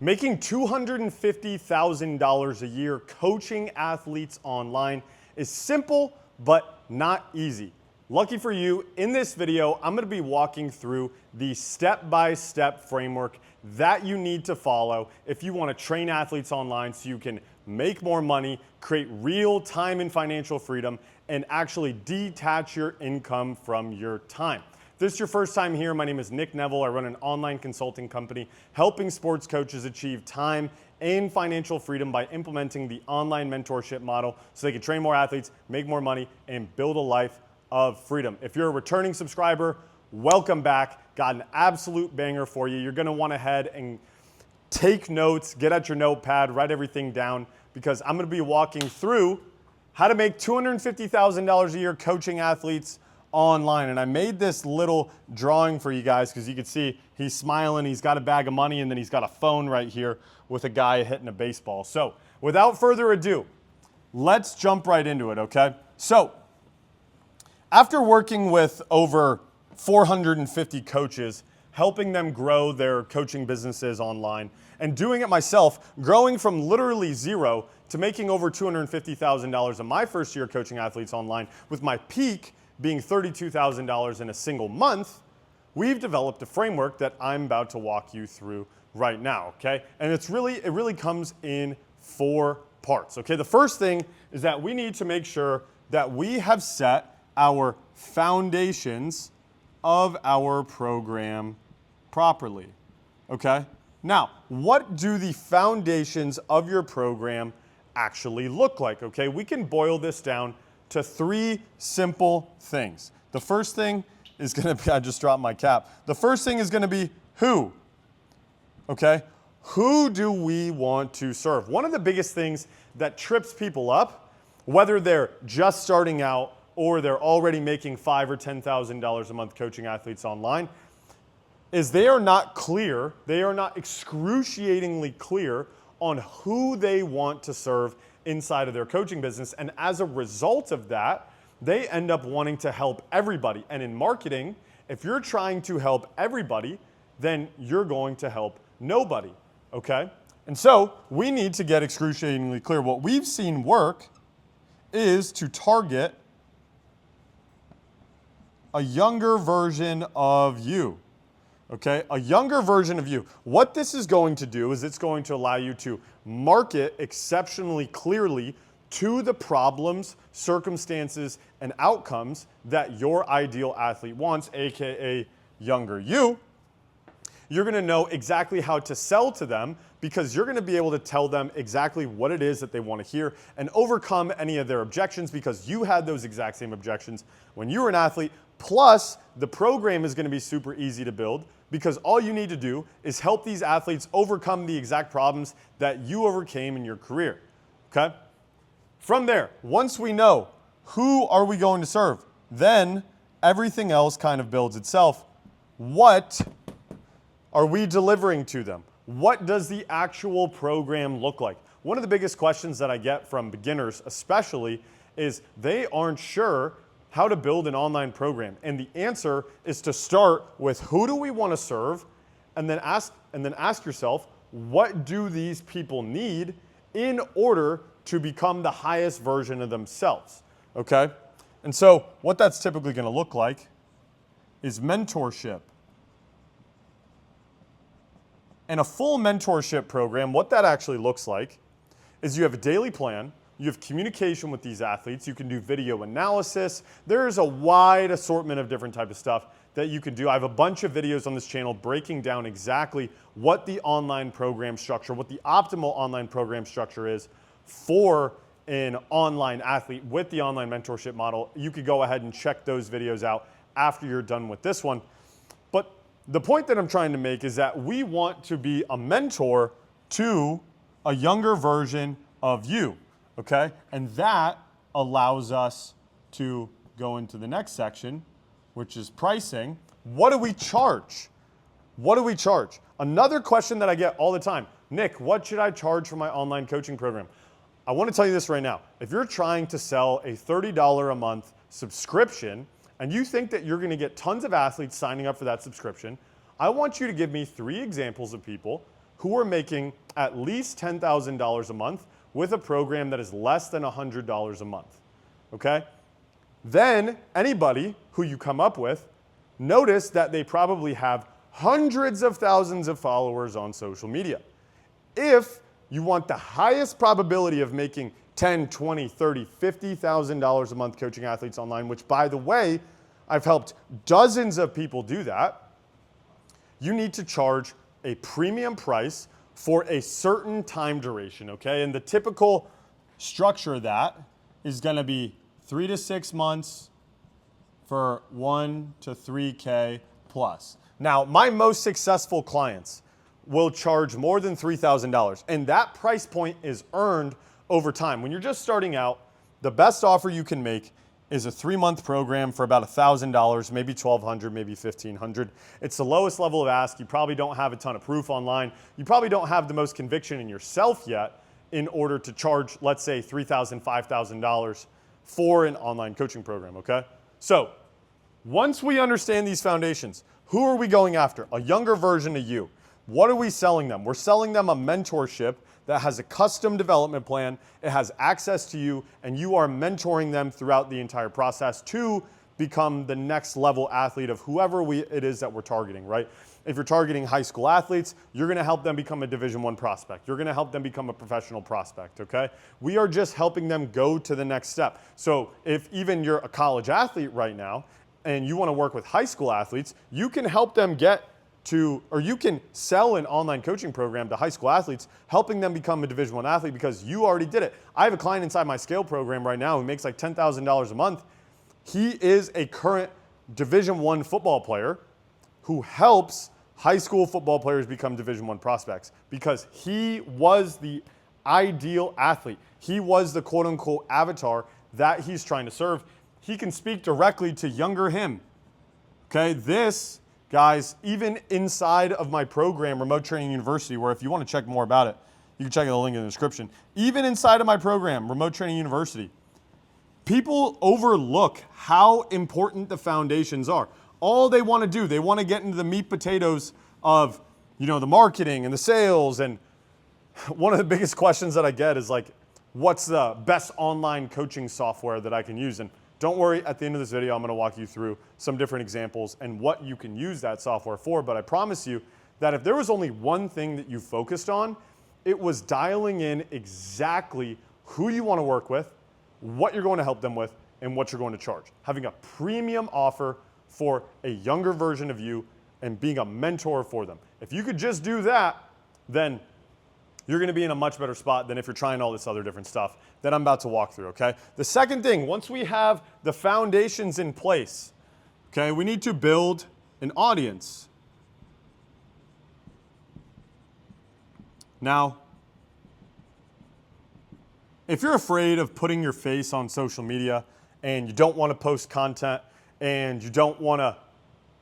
Making $250,000 a year coaching athletes online is simple, but not easy. Lucky for you, in this video, I'm gonna be walking through the step-by-step framework that you need to follow if you wanna train athletes online so you can make more money, create real time and financial freedom, and actually detach your income from your time. If this is your first time here, my name is Nick Neville. I run an online consulting company helping sports coaches achieve time and financial freedom by implementing the online mentorship model so they can train more athletes, make more money, and build a life of freedom. If you're a returning subscriber, welcome back. Got an absolute banger for you. You're gonna want to head and take notes, get out your notepad, write everything down, because I'm gonna be walking through how to make $250,000 a year coaching athletes online. And I made this little drawing for you guys because you can see he's smiling, he's got a bag of money, and then he's got a phone right here with a guy hitting a baseball. So without further ado, let's jump right into it, okay? So after working with over 450 coaches, helping them grow their coaching businesses online, and doing it myself, growing from literally zero to making over $250,000 in my first year coaching athletes online, with my peak being $32,000 in a single month, we've developed a framework that I'm about to walk you through right now, okay? And it really comes in 4 parts, okay? The first thing is that we need to make sure that we have set our foundations of our program properly, okay? Now, what do the foundations of your program actually look like, okay? We can boil this down to 3 simple things. The first thing is gonna be, I just dropped my cap. The first thing is gonna be who, okay? Who do we want to serve? One of the biggest things that trips people up, whether they're just starting out or they're already making $5,000 or $10,000 a month coaching athletes online, is they are not clear, they are not excruciatingly clear on who they want to serve inside of their coaching business. And as a result of that, they end up wanting to help everybody. And in marketing, if you're trying to help everybody, then you're going to help nobody, okay? And so we need to get excruciatingly clear. What we've seen work is to target a younger version of you. Okay, a younger version of you. What this is going to do is it's going to allow you to market exceptionally clearly to the problems, circumstances, and outcomes that your ideal athlete wants, AKA younger you. You're gonna know exactly how to sell to them because you're gonna be able to tell them exactly what it is that they wanna hear and overcome any of their objections because you had those exact same objections when you were an athlete. Plus, the program is gonna be super easy to build because all you need to do is help these athletes overcome the exact problems that you overcame in your career, okay? From there, once we know who are we going to serve, then everything else kind of builds itself. What are we delivering to them? What does the actual program look like? One of the biggest questions that I get from beginners especially is they aren't sure how to build an online program. And the answer is to start with who do we want to serve, and then ask yourself, what do these people need in order to become the highest version of themselves, okay? And so what that's typically gonna look like is mentorship. And a full mentorship program, what that actually looks like is you have a daily plan, you have communication with these athletes, you can do video analysis. There's a wide assortment of different types of stuff that you can do. I have a bunch of videos on this channel breaking down exactly what the online program structure, what the optimal online program structure is for an online athlete with the online mentorship model. You could go ahead and check those videos out after you're done with this one. But the point that I'm trying to make is that we want to be a mentor to a younger version of you. Okay, and that allows us to go into the next section, which is pricing. What do we charge? What do we charge? Another question that I get all the time, Nick, what should I charge for my online coaching program? I want to tell you this right now. If you're trying to sell a $30 a month subscription and you think that you're going to get tons of athletes signing up for that subscription, I want you to give me 3 examples of people who are making at least $10,000 a month with a program that is less than $100 a month, okay? Then anybody who you come up with, notice that they probably have hundreds of thousands of followers on social media. If you want the highest probability of making $10, $20, $30, $50,000 a month coaching athletes online, which by the way, I've helped dozens of people do that, you need to charge a premium price for a certain time duration, okay? And the typical structure of that is gonna be 3 to 6 months for 1 to 3K plus. Now, my most successful clients will charge more than $3,000, and that price point is earned over time. When you're just starting out, the best offer you can make is a 3-month program for about $1,000, maybe $1,200, maybe $1,500. It's the lowest level of ask. You probably don't have a ton of proof online. You probably don't have the most conviction in yourself yet in order to charge, let's say, $3,000, $5,000 for an online coaching program, okay? So once we understand these foundations, who are we going after? A younger version of you. What are we selling them? We're selling them a mentorship that has a custom development plan. It has access to you, and you are mentoring them throughout the entire process to become the next level athlete of whoever it is that we're targeting, right? If you're targeting high school athletes, you're gonna help them become a Division I prospect. You're gonna help them become a professional prospect, okay? We are just helping them go to the next step. So if even you're a college athlete right now, and you wanna work with high school athletes, you can help them get to, or you can sell an online coaching program to high school athletes, helping them become a Division I athlete because you already did it. I have a client inside my Scale program right now who makes like $10,000 a month. He is a current Division I football player who helps high school football players become Division I prospects because he was the ideal athlete. He was the quote unquote avatar that he's trying to serve. He can speak directly to younger him. Okay, this, guys, even inside of my program, Remote Training University, where if you want to check more about it, you can check the link in the description. Even inside of my program, Remote Training University, people overlook how important the foundations are. All they want to do, they want to get into the meat potatoes of, you know, the marketing and the sales. And one of the biggest questions that I get is like, what's the best online coaching software that I can use? And don't worry, at the end of this video, I'm gonna walk you through some different examples and what you can use that software for, but I promise you that if there was only one thing that you focused on, it was dialing in exactly who you wanna work with, what you're going to help them with, and what you're going to charge. Having a premium offer for a younger version of you and being a mentor for them. If you could just do that, then you're gonna be in a much better spot than if you're trying all this other different stuff that I'm about to walk through, okay? The second thing, once we have the foundations in place, okay, we need to build an audience. Now, if you're afraid of putting your face on social media and you don't wanna post content and you don't wanna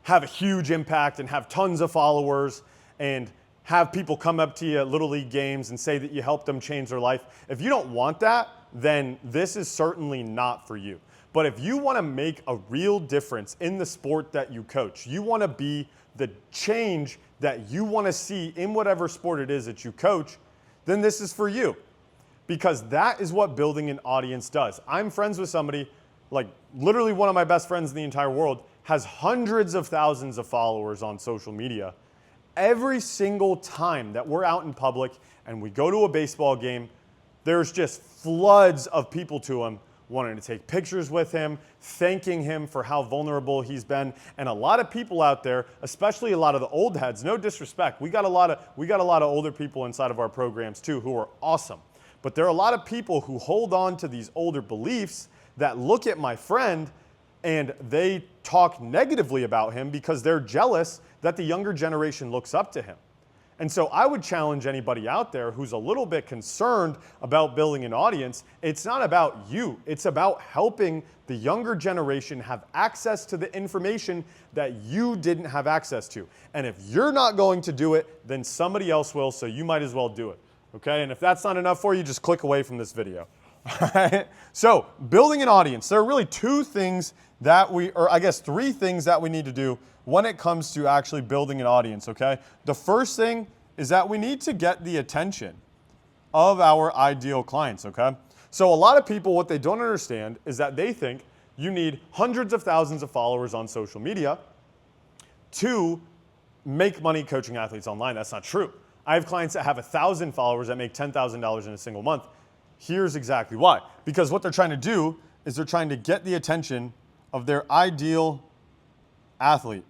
have a huge impact and have tons of followers and have people come up to you at Little League games and say that you helped them change their life. If you don't want that, then this is certainly not for you. But if you want to make a real difference in the sport that you coach, you want to be the change that you want to see in whatever sport it is that you coach, then this is for you. Because that is what building an audience does. I'm friends with somebody, like literally one of my best friends in the entire world, has hundreds of thousands of followers on social media. Every single time that we're out in public and we go to a baseball game, there's just floods of people to him wanting to take pictures with him, thanking him for how vulnerable he's been. And a lot of people out there, especially a lot of the old heads, no disrespect, we got a lot of older people inside of our programs too who are awesome. But there are a lot of people who hold on to these older beliefs that look at my friend and they talk negatively about him because they're jealous that the younger generation looks up to him. And so I would challenge anybody out there who's a little bit concerned about building an audience. It's not about you. It's about helping the younger generation have access to the information that you didn't have access to. And if you're not going to do it, then somebody else will, so you might as well do it. Okay? And if that's not enough for you, just click away from this video. All right? So building an audience, there are really two things that three things that we need to do when it comes to actually building an audience, okay? The first thing is that we need to get the attention of our ideal clients, okay? So a lot of people, what they don't understand is that they think you need hundreds of thousands of followers on social media to make money coaching athletes online. That's not true. I have clients that have 1,000 followers that make $10,000 in a single month. Here's exactly why. Because what they're trying to do is they're trying to get the attention of their ideal athlete.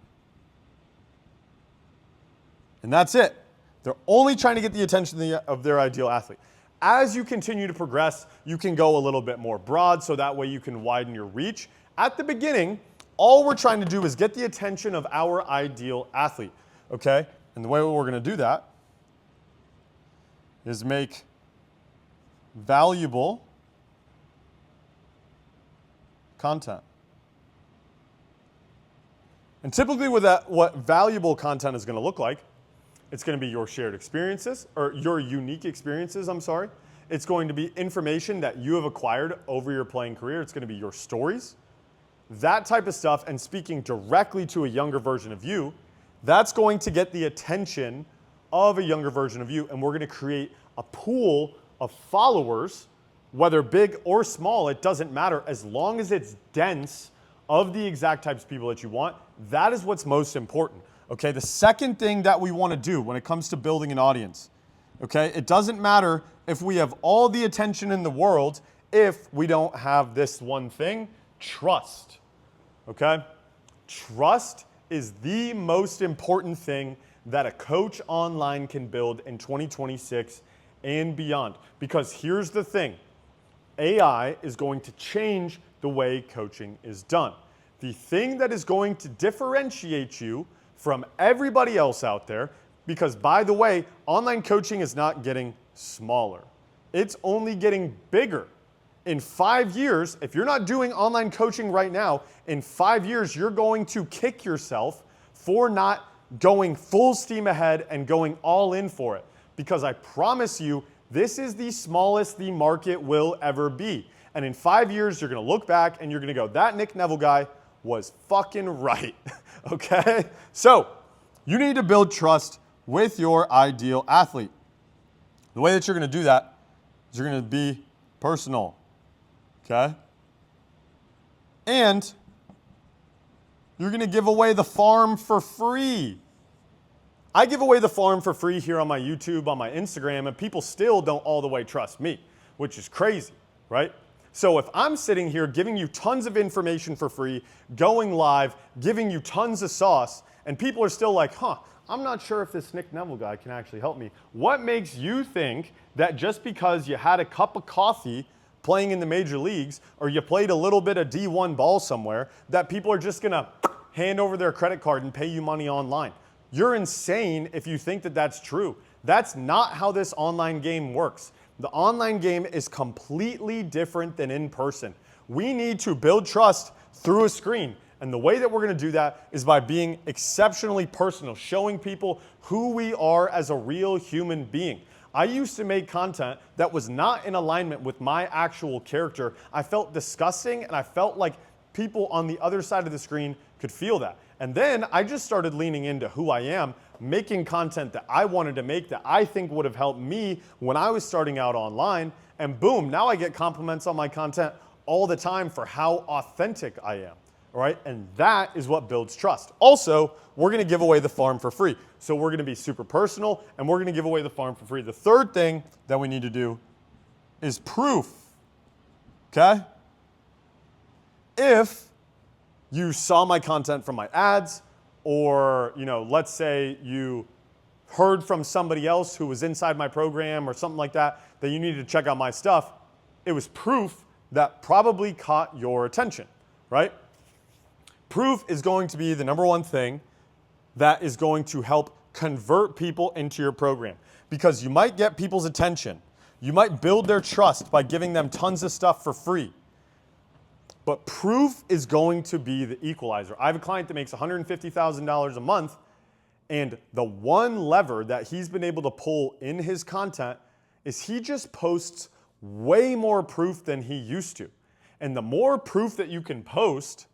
And that's it. They're only trying to get the attention of their ideal athlete. As you continue to progress, you can go a little bit more broad, so that way you can widen your reach. At the beginning, all we're trying to do is get the attention of our ideal athlete, okay? And the way we're going to do that is make valuable content. And typically what valuable content is going to look like, it's going to be your shared experiences, or your unique experiences, I'm sorry. It's going to be information that you have acquired over your playing career. It's going to be your stories, that type of stuff, and speaking directly to a younger version of you, that's going to get the attention of a younger version of you, and we're going to create a pool of followers, whether big or small, it doesn't matter, as long as it's dense of the exact types of people that you want. That is what's most important. Okay, the second thing that we want to do when it comes to building an audience, okay, it doesn't matter if we have all the attention in the world if we don't have this one thing, trust, okay? Trust is the most important thing that a coach online can build in 2026 and beyond. Because here's the thing, AI is going to change the way coaching is done. The thing that is going to differentiate you from everybody else out there, because by the way, online coaching is not getting smaller. It's only getting bigger. In 5 years, if you're not doing online coaching right now, in 5 years, you're going to kick yourself for not going full steam ahead and going all in for it. Because I promise you, this is the smallest the market will ever be. And in 5 years, you're gonna look back and you're gonna go, that Nick Neville guy was fucking right, okay? So you need to build trust with your ideal athlete. The way that you're gonna do that is you're gonna be personal, okay? And you're gonna give away the farm for free. I give away the farm for free here on my YouTube, on my Instagram, and people still don't all the way trust me, which is crazy, right? So if I'm sitting here giving you tons of information for free, going live, giving you tons of sauce, and people are still like, I'm not sure if this Nick Neville guy can actually help me. What makes you think that just because you had a cup of coffee playing in the major leagues, or you played a little bit of D1 ball somewhere, that people are just gonna hand over their credit card and pay you money online? You're insane if you think that that's true. That's not how this online game works. The online game is completely different than in person. We need to build trust through a screen. And the way that we're going to do that is by being exceptionally personal, showing people who we are as a real human being. I used to make content that was not in alignment with my actual character. I felt disgusting, and I felt like people on the other side of the screen could feel that. And then I just started leaning into who I am, making content that I wanted to make that I think would have helped me when I was starting out online. And boom, now I get compliments on my content all the time for how authentic I am. All right, and that is what builds trust. Also, we're gonna give away the farm for free. So we're gonna be super personal, and we're gonna give away the farm for free. The third thing that we need to do is proof, okay? If you saw my content from my ads, or let's say you heard from somebody else who was inside my program or something like that, that you needed to check out my stuff, it was proof that probably caught your attention, right? Proof is going to be the number one thing that is going to help convert people into your program, because you might get people's attention. You might build their trust by giving them tons of stuff for free. But proof is going to be the equalizer. I have a client that makes $150,000 a month, and the one lever that he's been able to pull in his content is he just posts way more proof than he used to. And the more proof that you can post,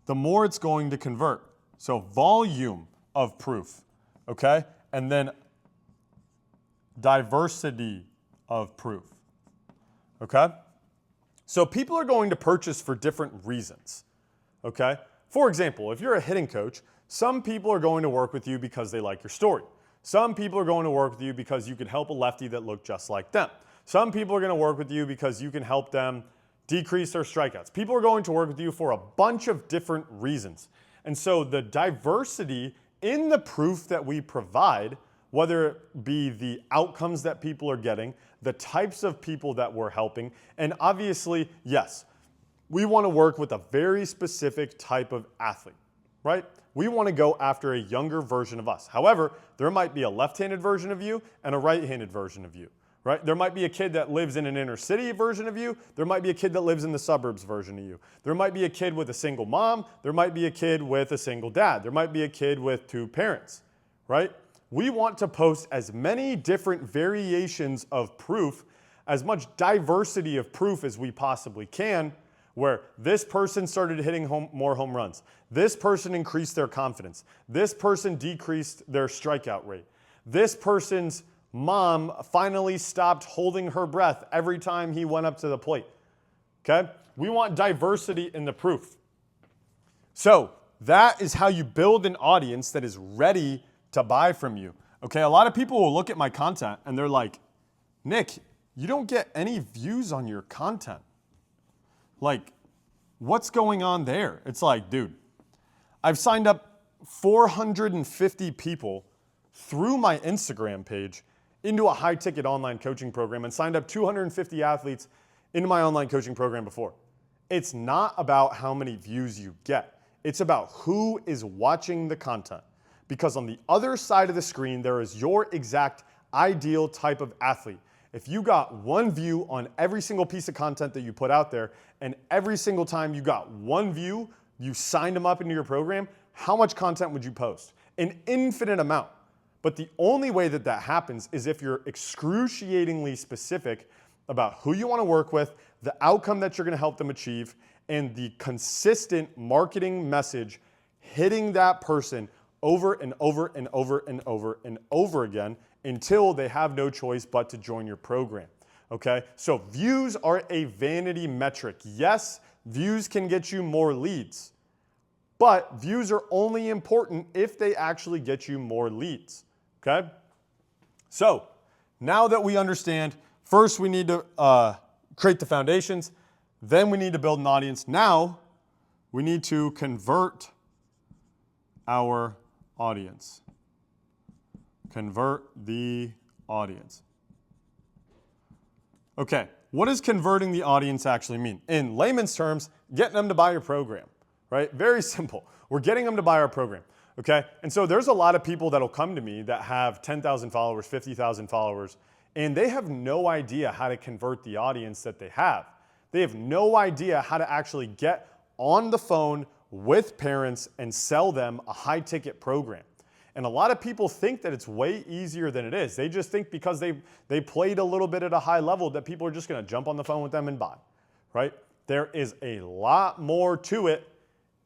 the more it's going to convert. So volume of proof, okay? And then diversity of proof, okay? So people are going to purchase for different reasons, okay? For example, if you're a hitting coach, some people are going to work with you because they like your story. Some people are going to work with you because you can help a lefty that looked just like them. Some people are going to work with you because you can help them decrease their strikeouts. People are going to work with you for a bunch of different reasons. And so the diversity in the proof that we provide, whether it be the outcomes that people are getting, the types of people that we're helping, and obviously, yes, we want to work with a very specific type of athlete, right? We want to go after a younger version of us. However, there might be a left-handed version of you and a right-handed version of you, right? There might be a kid that lives in an inner city version of you. There might be a kid that lives in the suburbs version of you. There might be a kid with a single mom. There might be a kid with a single dad. There might be a kid with two parents, right? We want to post as many different variations of proof, as much diversity of proof as we possibly can, where this person started hitting more home runs. This person increased their confidence. This person decreased their strikeout rate. This person's mom finally stopped holding her breath every time he went up to the plate. Okay? We want diversity in the proof. So that is how you build an audience that is ready to buy from you. Okay, a lot of people will look at my content and they're like, Nick, you don't get any views on your content. Like, what's going on there? It's like, dude, I've signed up 450 people through my Instagram page into a high-ticket online coaching program and signed up 250 athletes into my online coaching program before. It's not about how many views you get. It's about who is watching the content. Because on the other side of the screen, there is your exact ideal type of athlete. If you got one view on every single piece of content that you put out there, and every single time you got one view, you signed them up into your program, how much content would you post? An infinite amount. But the only way that that happens is if you're excruciatingly specific about who you want to work with, the outcome that you're going to help them achieve, and the consistent marketing message hitting that person over and over and over and over and over again until they have no choice but to join your program, okay? So views are a vanity metric. Yes, views can get you more leads, but views are only important if they actually get you more leads, okay? So now that we understand, first we need to create the foundations, then we need to build an audience. Now we need to convert our audience. Convert the audience. Okay, what does converting the audience actually mean? In layman's terms, getting them to buy your program, right? Very simple. We're getting them to buy our program, okay? And so there's a lot of people that'll come to me that have 10,000 followers, 50,000 followers, and they have no idea how to convert the audience that they have. They have no idea how to actually get on the phone with parents and sell them a high-ticket program. And a lot of people think that it's way easier than it is. They just think because they played a little bit at a high level that people are just going to jump on the phone with them and buy, right? There is a lot more to it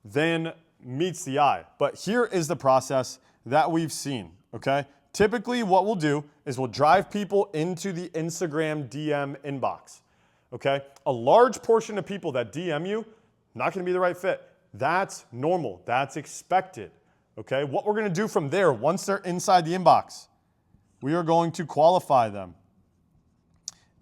than meets the eye. But here is the process that we've seen, okay? Typically what we'll do is we'll drive people into the Instagram DM inbox, okay? A large portion of people that DM you, not going to be the right fit. That's normal. That's expected. Okay, what we're going to do from there, once they're inside the inbox, we are going to qualify them.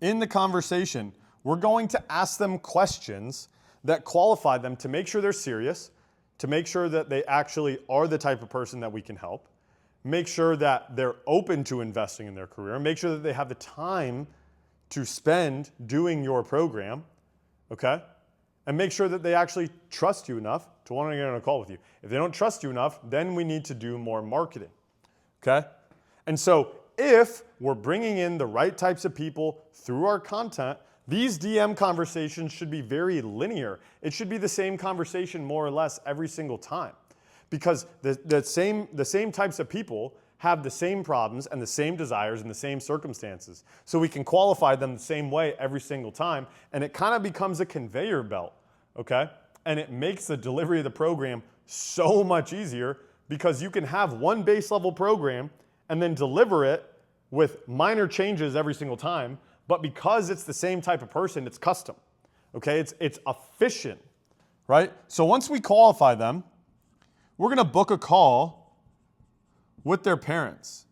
In the conversation, we're going to ask them questions that qualify them to make sure they're serious, to make sure that they actually are the type of person that we can help, make sure that they're open to investing in their career, make sure that they have the time to spend doing your program, okay? And make sure that they actually trust you enough to want to get on a call with you. If they don't trust you enough, then we need to do more marketing, okay? And so if we're bringing in the right types of people through our content, these DM conversations should be very linear. It should be the same conversation more or less every single time, because the same types of people have the same problems and the same desires and the same circumstances. So we can qualify them the same way every single time, and it kind of becomes a conveyor belt, okay? And it makes the delivery of the program so much easier because you can have one base level program and then deliver it with minor changes every single time, but because it's the same type of person, it's custom, okay? It's efficient, right? So once we qualify them, we're gonna book a call with their parents,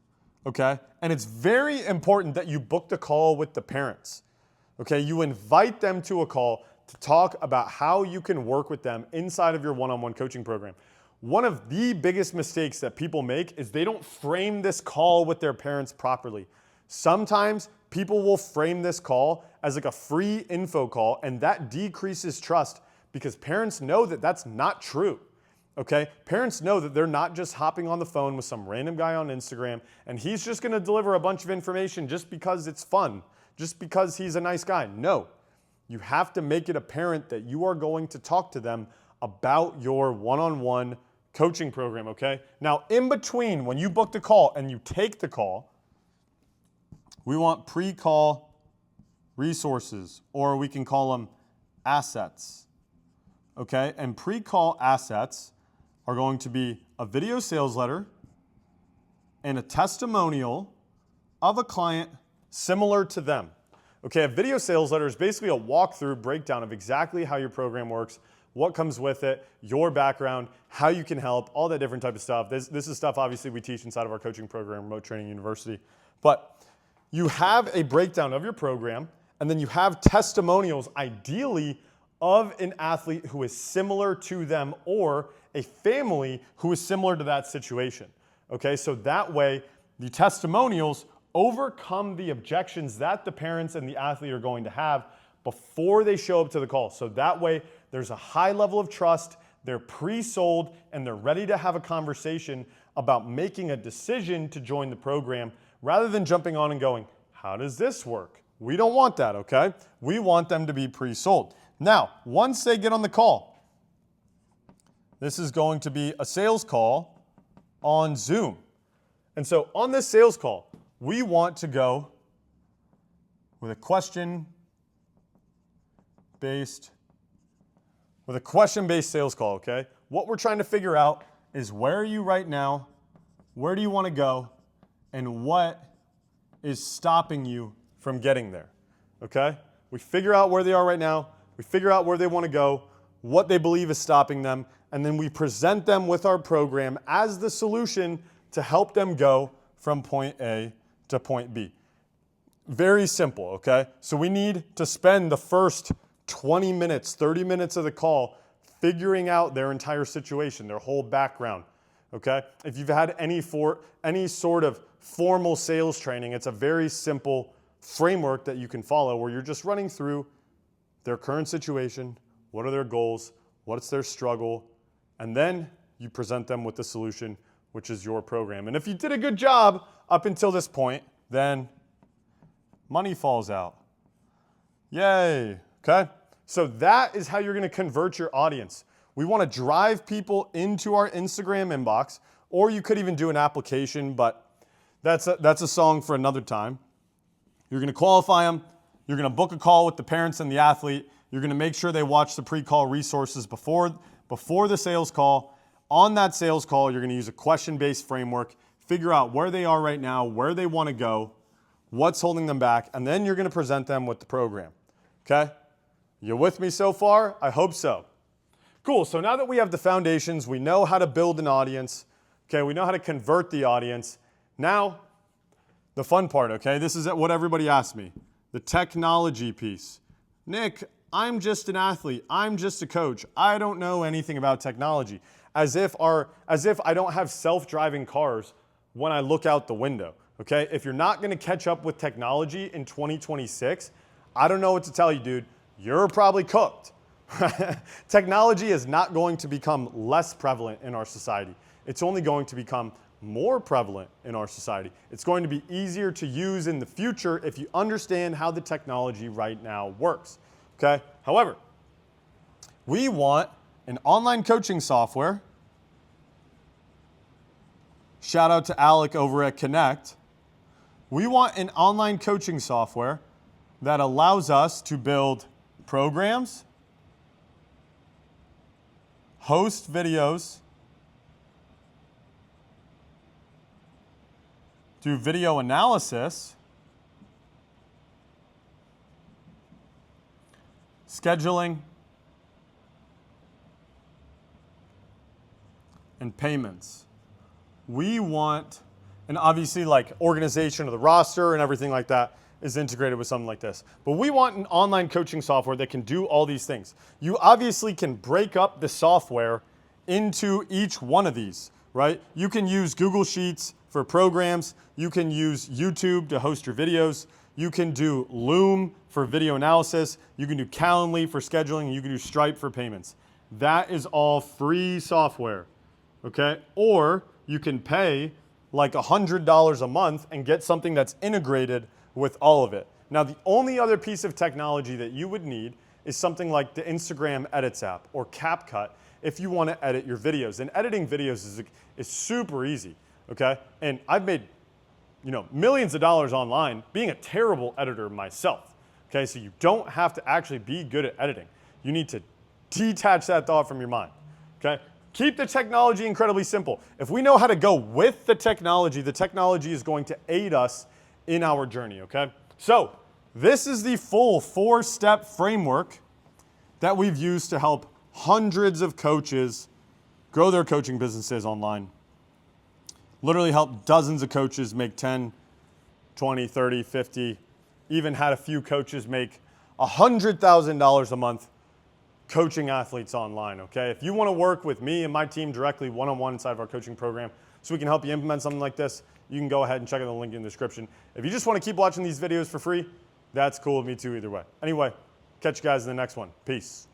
okay? And it's very important that you book the call with the parents, okay? You invite them to a call to talk about how you can work with them inside of your one-on-one coaching program. One of the biggest mistakes that people make is they don't frame this call with their parents properly. Sometimes people will frame this call as like a free info call, and that decreases trust because parents know that that's not true, okay? Parents know that they're not just hopping on the phone with some random guy on Instagram and he's just gonna deliver a bunch of information just because it's fun, just because he's a nice guy. No, you have to make it apparent that you are going to talk to them about your one-on-one coaching program, okay? Now, in between, when you book the call and you take the call, we want pre-call resources, or we can call them assets, okay? And pre-call assets are going to be a video sales letter and a testimonial of a client similar to them. Okay, a video sales letter is basically a walkthrough breakdown of exactly how your program works, what comes with it, your background, how you can help, all that different type of stuff. This is stuff obviously we teach inside of our coaching program, Remote Training University. But you have a breakdown of your program, and then you have testimonials, ideally, of an athlete who is similar to them or a family who is similar to that situation. Okay, so that way the testimonials overcome the objections that the parents and the athlete are going to have before they show up to the call. So that way there's a high level of trust, they're pre-sold, and they're ready to have a conversation about making a decision to join the program rather than jumping on and going, how does this work? We don't want that, okay? We want them to be pre-sold. Now, once they get on the call, this is going to be a sales call on Zoom. And so on this sales call, we want to go with a question-based sales call, okay? What we're trying to figure out is where are you right now, where do you want to go, and what is stopping you from getting there, okay? We figure out where they are right now, we figure out where they want to go, what they believe is stopping them, and then we present them with our program as the solution to help them go from point A to point B. Very simple, okay? So we need to spend the first 20 minutes, 30 minutes of the call figuring out their entire situation, their whole background, okay? If you've had any sort of formal sales training, it's a very simple framework that you can follow where you're just running through their current situation, what are their goals, what's their struggle, and then you present them with the solution, which is your program. And if you did a good job up until this point, then money falls out. Yay, okay? So that is how you're gonna convert your audience. We wanna drive people into our Instagram inbox, or you could even do an application, but that's a song for another time. You're gonna qualify them, you're gonna book a call with the parents and the athlete, you're gonna make sure they watch the pre-call resources before the sales call. On that sales call, you're gonna use a question-based framework, figure out where they are right now, where they wanna go, what's holding them back, and then you're gonna present them with the program, okay? You with me so far? I hope so. Cool, so now that we have the foundations, we know how to build an audience, okay? We know how to convert the audience. Now, the fun part, okay? This is what everybody asks me, the technology piece. Nick, I'm just an athlete, I'm just a coach, I don't know anything about technology. As if I don't have self-driving cars when I look out the window, okay? If you're not gonna catch up with technology in 2026, I don't know what to tell you, dude. You're probably cooked. Technology is not going to become less prevalent in our society. It's only going to become more prevalent in our society. It's going to be easier to use in the future if you understand how the technology right now works, okay? However, we want an online coaching software. Shout out to Alec over at Connect. We want an online coaching software that allows us to build programs, host videos, do video analysis, scheduling, and payments. We want, and obviously like organization of the roster and everything like that is integrated with something like this. But we want an online coaching software that can do all these things. You obviously can break up the software into each one of these, right? You can use Google Sheets for programs. You can use YouTube to host your videos. You can do Loom for video analysis. You can do Calendly for scheduling. You can do Stripe for payments. That is all free software, okay? Or you can pay like $100 a month and get something that's integrated with all of it. Now, the only other piece of technology that you would need is something like the Instagram Edits app or CapCut if you want to edit your videos. And editing videos is super easy, okay? And I've made millions of dollars online being a terrible editor myself, okay? So you don't have to actually be good at editing. You need to detach that thought from your mind, okay? Keep the technology incredibly simple. If we know how to go with the technology is going to aid us in our journey, okay? So this is the full 4-step framework that we've used to help hundreds of coaches grow their coaching businesses online. Literally help dozens of coaches make 10, 20, 30, 50, even had a few coaches make $100,000 a month coaching athletes online, okay? If you want to work with me and my team directly one-on-one inside of our coaching program so we can help you implement something like this, you can go ahead and check out the link in the description. If you just want to keep watching these videos for free, that's cool with me too either way. Anyway, catch you guys in the next one. Peace.